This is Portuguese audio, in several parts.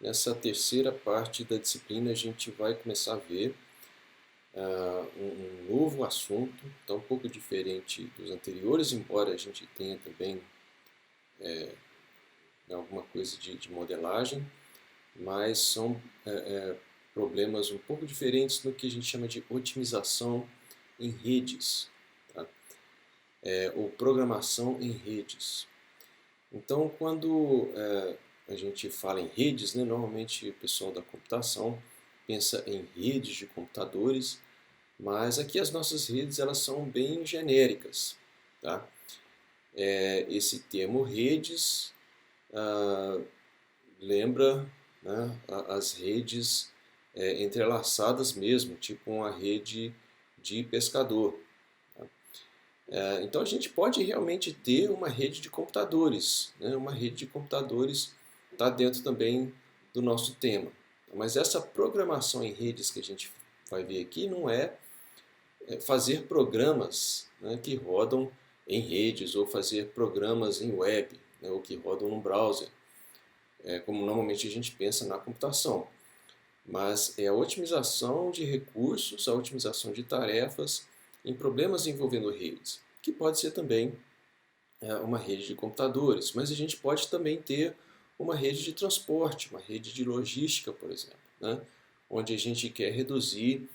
Nessa terceira parte da disciplina a gente vai começar a ver um novo assunto, então um pouco diferente dos anteriores, embora a gente tenha também alguma coisa de modelagem, mas são problemas um pouco diferentes no que a gente chama de otimização em redes, tá? Ou programação em redes. Então, quando a gente fala em redes, né, normalmente o pessoal da computação pensa em redes de computadores, mas aqui as nossas redes elas são bem genéricas, tá? Esse termo redes ah, lembra, né, as redes entrelaçadas mesmo, tipo uma rede de pescador. Tá? Então a gente pode realmente ter uma rede de computadores, né? Uma rede de computadores está dentro também do nosso tema. Mas essa programação em redes que a gente vai ver aqui não é fazer programas, né, que rodam em redes ou fazer programas em web, né, ou que rodam no browser, como normalmente a gente pensa na computação. Mas é a otimização de recursos, a otimização de tarefas em problemas envolvendo redes, que pode ser também uma rede de computadores, mas a gente pode também ter uma rede de transporte, uma rede de logística, por exemplo, né? Onde a gente quer reduzir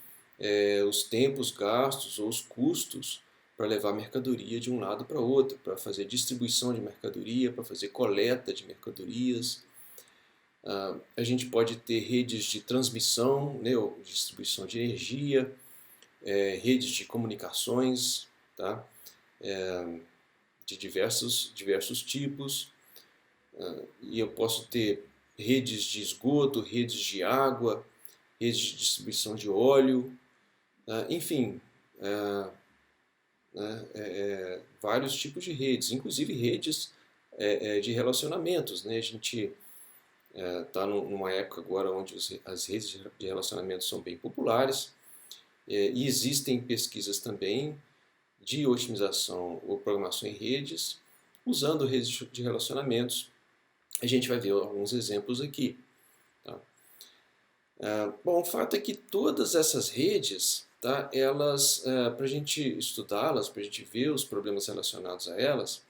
os tempos gastos ou os custos para levar mercadoria de um lado para outro, para fazer distribuição de mercadoria, para fazer coleta de mercadorias. A gente pode ter redes de transmissão, né, ou distribuição de energia, redes de comunicações, tá? De diversos tipos. E eu posso ter redes de esgoto, redes de água, redes de distribuição de óleo, enfim, vários tipos de redes, inclusive redes de relacionamentos, né? A gente está numa época agora onde as redes de relacionamento são bem populares, e existem pesquisas também de otimização ou programação em redes usando redes de relacionamentos. A gente vai ver alguns exemplos aqui. Tá? Bom, o fato é que todas essas redes, tá, elas, para a gente estudá-las, para a gente ver os problemas relacionados a elas,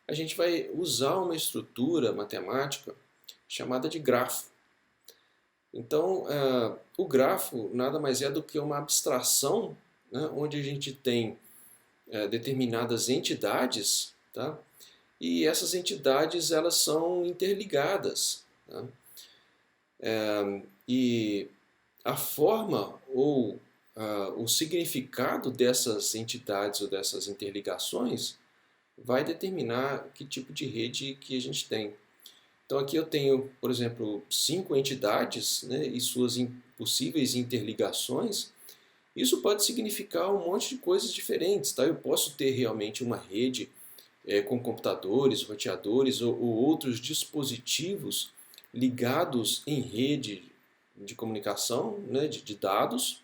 a gente vai usar uma estrutura matemática chamada de grafo. Então, o grafo nada mais é do que uma abstração, né, onde a gente tem determinadas entidades, tá? E essas entidades elas são interligadas. Tá? E a forma ou o significado dessas entidades ou dessas interligações vai determinar que tipo de rede que a gente tem. Então aqui eu tenho, por exemplo, 5 entidades, né, e suas possíveis interligações. Isso pode significar um monte de coisas diferentes. Tá? Eu posso ter realmente uma rede com computadores, roteadores ou outros dispositivos ligados em rede de comunicação, né, de dados,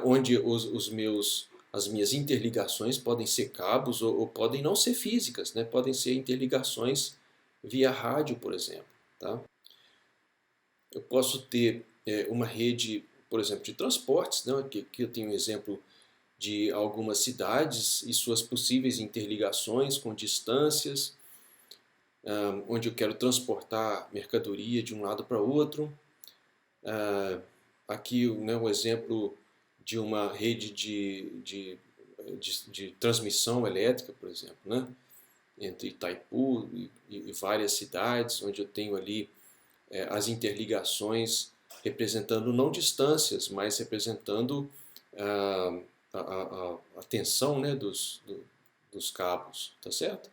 onde as minhas interligações podem ser cabos ou podem não ser físicas, né, podem ser interligações via rádio, por exemplo. Tá? Eu posso ter uma rede, por exemplo, de transportes, né, que eu tenho um exemplo de algumas cidades e suas possíveis interligações com distâncias, onde eu quero transportar mercadoria de um lado para outro. Aqui, né, um exemplo de uma rede de transmissão elétrica, por exemplo, né, entre Itaipu e várias cidades, onde eu tenho ali as interligações representando não distâncias, mas representando a tensão, né, dos cabos, tá certo?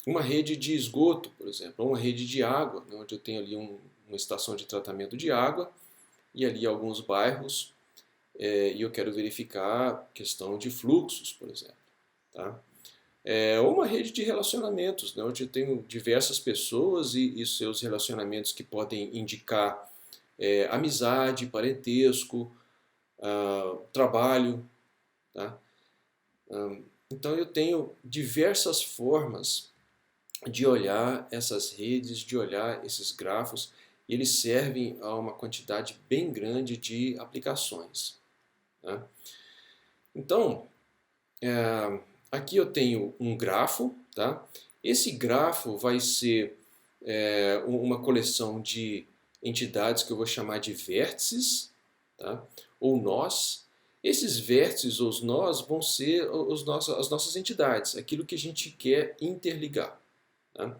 Uma rede de esgoto, por exemplo, ou uma rede de água, né, onde eu tenho ali uma estação de tratamento de água e ali alguns bairros, e eu quero verificar questão de fluxos, por exemplo. Tá? Ou uma rede de relacionamentos, né, onde eu tenho diversas pessoas e seus relacionamentos que podem indicar amizade, parentesco, trabalho. Tá? Então eu tenho diversas formas de olhar essas redes, de olhar esses grafos, e eles servem a uma quantidade bem grande de aplicações, né? Então, aqui eu tenho um grafo, tá? Esse grafo vai ser uma coleção de entidades que eu vou chamar de vértices, tá? Ou nós. Esses vértices ou os nós vão ser as nossas entidades, aquilo que a gente quer interligar, tá?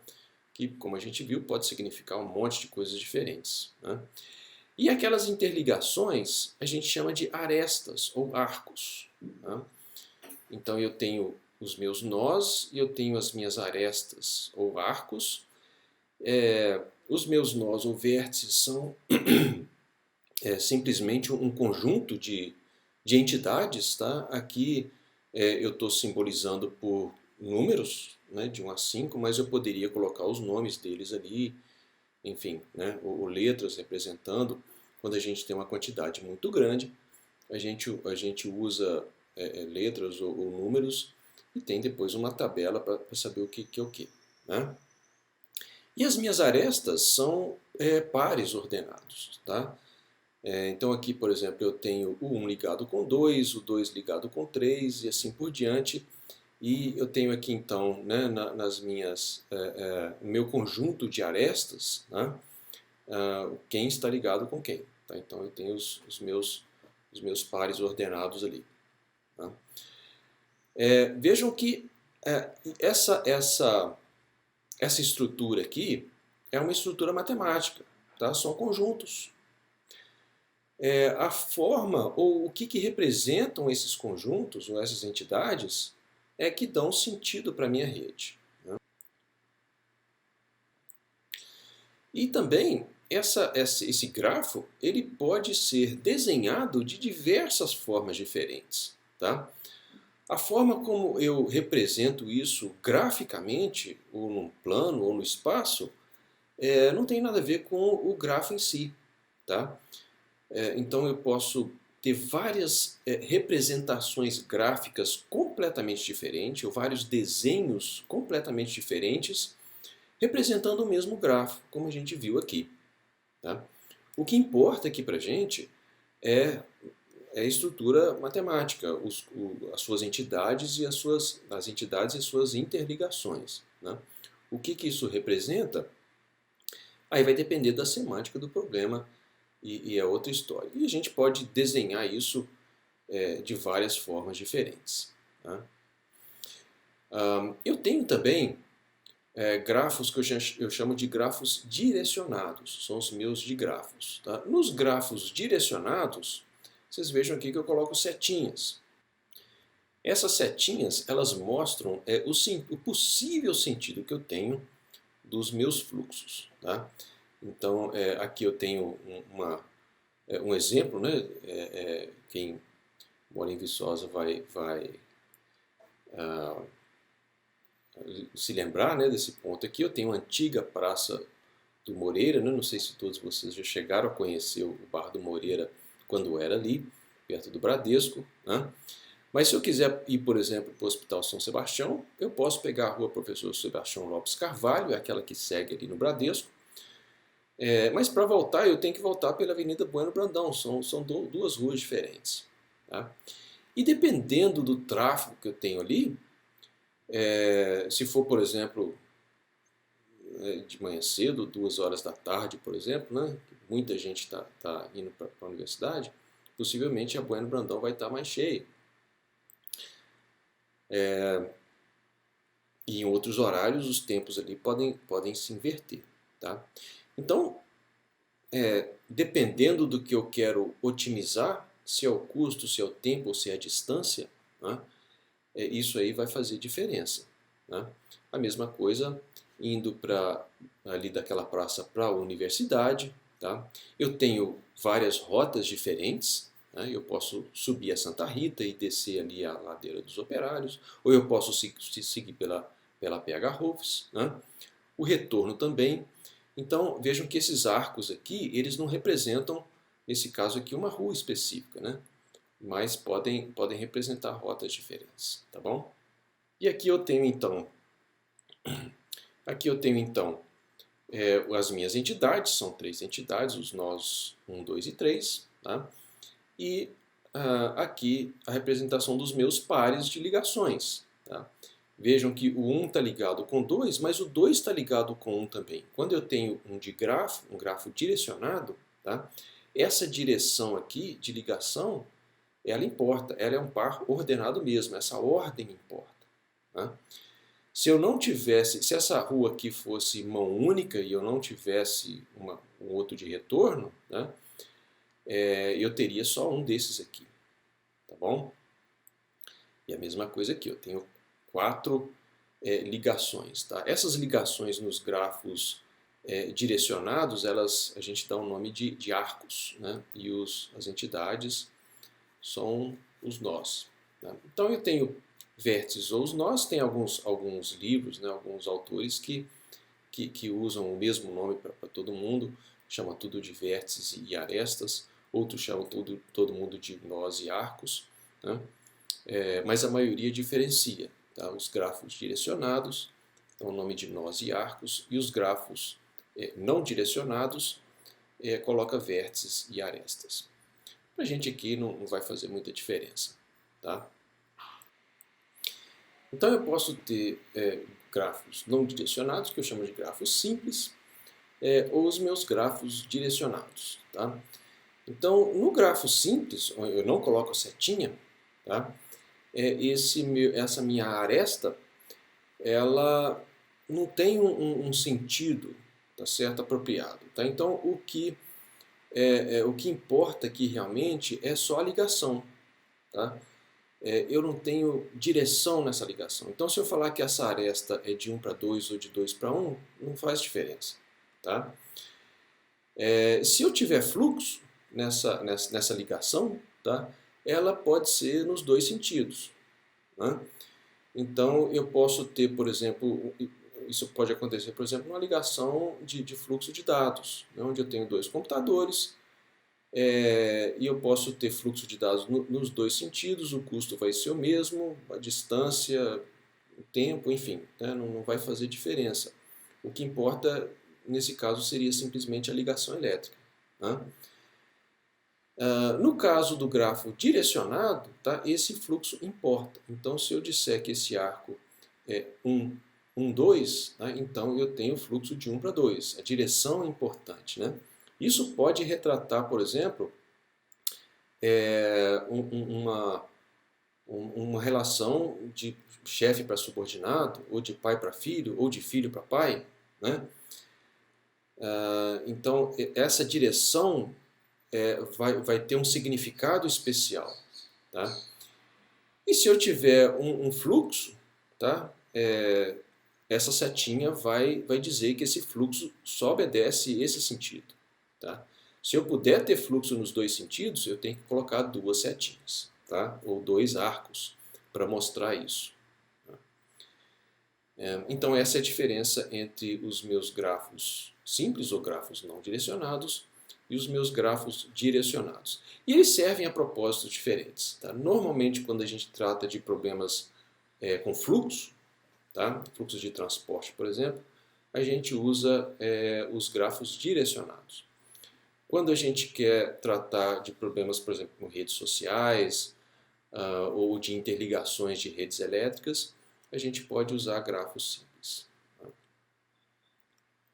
Que, como a gente viu, pode significar um monte de coisas diferentes, né? E aquelas interligações a gente chama de arestas ou arcos, tá? Então eu tenho os meus nós e eu tenho as minhas arestas ou arcos. Os meus nós ou vértices são simplesmente um conjunto de entidades, tá? Aqui eu estou simbolizando por números, né, de 1 a 5, mas eu poderia colocar os nomes deles ali, enfim, né, ou letras representando. Quando a gente tem uma quantidade muito grande, a gente usa letras ou números e tem depois uma tabela para saber o que é o que, né? E as minhas arestas são pares ordenados, tá? Então aqui, por exemplo, eu tenho o 1 ligado com 2, o 2 ligado com 3 e assim por diante. E eu tenho aqui então, né, nas minhas, meu conjunto de arestas, né, quem está ligado com quem. Tá? Então eu tenho os meus pares ordenados ali. Tá? Vejam que essa estrutura aqui é uma estrutura matemática, tá? São conjuntos. A forma ou o que representam esses conjuntos ou essas entidades é que dão sentido para a minha rede, né? E também esse grafo ele pode ser desenhado de diversas formas diferentes, tá? A forma como eu represento isso graficamente, ou num plano, ou no espaço, não tem nada a ver com o grafo em si, tá? Então eu posso ter várias representações gráficas completamente diferentes, ou vários desenhos completamente diferentes, representando o mesmo grafo, como a gente viu aqui, tá? O que importa aqui para a gente é a estrutura matemática, as suas entidades e as entidades e suas interligações, né? O que isso representa? Aí vai depender da semântica do problema e é outra história. E a gente pode desenhar isso de várias formas diferentes, tá? Eu tenho também grafos que eu chamo de grafos direcionados, são os meus digrafos, tá? Nos grafos direcionados, vocês vejam aqui que eu coloco setinhas. Essas setinhas, elas mostram o possível sentido que eu tenho dos meus fluxos, tá? Então, aqui eu tenho um exemplo, né? Quem mora em Viçosa vai se lembrar, né, desse ponto aqui. Eu tenho a antiga Praça do Moreira, né? Não sei se todos vocês já chegaram a conhecer o Bar do Moreira quando era ali, perto do Bradesco, né? Mas se eu quiser ir, por exemplo, para o Hospital São Sebastião, eu posso pegar a rua Professor Sebastião Lopes Carvalho, é aquela que segue ali no Bradesco. Mas para voltar, eu tenho que voltar pela Avenida Bueno Brandão, são duas ruas diferentes, tá? E dependendo do tráfego que eu tenho ali, se for, por exemplo, de manhã cedo, 2 horas da tarde, por exemplo, né, muita gente está indo para a universidade, possivelmente a Bueno Brandão vai estar mais cheia. E em outros horários, os tempos ali podem se inverter, tá? Então, dependendo do que eu quero otimizar, se é o custo, se é o tempo ou se é a distância, né, isso aí vai fazer diferença, né? A mesma coisa indo ali daquela praça para a universidade, tá? Eu tenho várias rotas diferentes, né? Eu posso subir a Santa Rita e descer ali a ladeira dos Operários, ou eu posso seguir pela PH Rufus, né? O retorno também. Então vejam que esses arcos aqui, eles não representam, nesse caso aqui, uma rua específica, né? Mas podem representar rotas diferentes, tá bom? E aqui eu tenho então Aqui eu tenho então as minhas entidades, são 3 entidades, os nós 1, 2 e 3, tá? E aqui a representação dos meus pares de ligações. Tá? Vejam que o 1 está ligado com 2, mas o 2 está ligado com 1 também. Quando eu tenho um grafo direcionado, tá? Essa direção aqui de ligação, ela importa, ela é um par ordenado mesmo, essa ordem importa. Tá? Se eu não tivesse, se essa rua aqui fosse mão única e eu não tivesse um outro de retorno, né, eu teria só um desses aqui, tá bom? E a mesma coisa aqui, eu tenho 4 ligações, tá? Essas ligações nos grafos direcionados, a gente dá o nome de arcos, né? E as entidades são os nós. Tá? Então eu tenho vértices ou os nós, tem alguns livros, né, alguns autores que usam o mesmo nome para todo mundo, chama tudo de vértices e arestas, outros chamam todo mundo de nós e arcos, né? Mas a maioria diferencia. Tá? Os grafos direcionados dão o nome de nós e arcos, e os grafos não direcionados coloca vértices e arestas. Para a gente aqui não vai fazer muita diferença. Tá? Então eu posso ter grafos não direcionados, que eu chamo de grafos simples, ou os meus grafos direcionados. Tá? Então, no grafo simples, eu não coloco a setinha, tá? Essa minha aresta, ela não tem um sentido, tá certo, apropriado. Tá? Então, o que importa aqui realmente é só a ligação. Tá? Eu não tenho direção nessa ligação. Então, se eu falar que essa aresta é de 1 para 2 ou de 2 para 1, não faz diferença. Tá? Se eu tiver fluxo nessa ligação, tá? Ela pode ser nos dois sentidos. Né? Então, eu posso ter, por exemplo, isso pode acontecer, por exemplo, numa ligação de fluxo de dados, né? Onde eu tenho 2 computadores, e eu posso ter fluxo de dados nos dois sentidos, o custo vai ser o mesmo, a distância, o tempo, enfim, né? Não vai fazer diferença. O que importa, nesse caso, seria simplesmente a ligação elétrica. Né? No caso do grafo direcionado, tá, esse fluxo importa. Então, se eu disser que esse arco é 1, 1, 2, tá, então eu tenho fluxo de 1 para 2. A direção é importante. Né? Isso pode retratar, por exemplo, uma relação de chefe para subordinado, ou de pai para filho, ou de filho para pai. Né? Então, essa direção vai ter um significado especial. Tá? E se eu tiver um fluxo, tá? Essa setinha vai dizer que esse fluxo só obedece esse sentido. Tá? Se eu puder ter fluxo nos dois sentidos, eu tenho que colocar 2 setinhas, tá? Ou 2 arcos para mostrar isso. Tá? Então essa é a diferença entre os meus grafos simples ou grafos não direcionados e os meus grafos direcionados. E eles servem a propósitos diferentes. Tá? Normalmente, quando a gente trata de problemas com fluxo, tá? Fluxo de transporte, por exemplo, a gente usa os grafos direcionados. Quando a gente quer tratar de problemas, por exemplo, com redes sociais ou de interligações de redes elétricas, a gente pode usar grafos simples.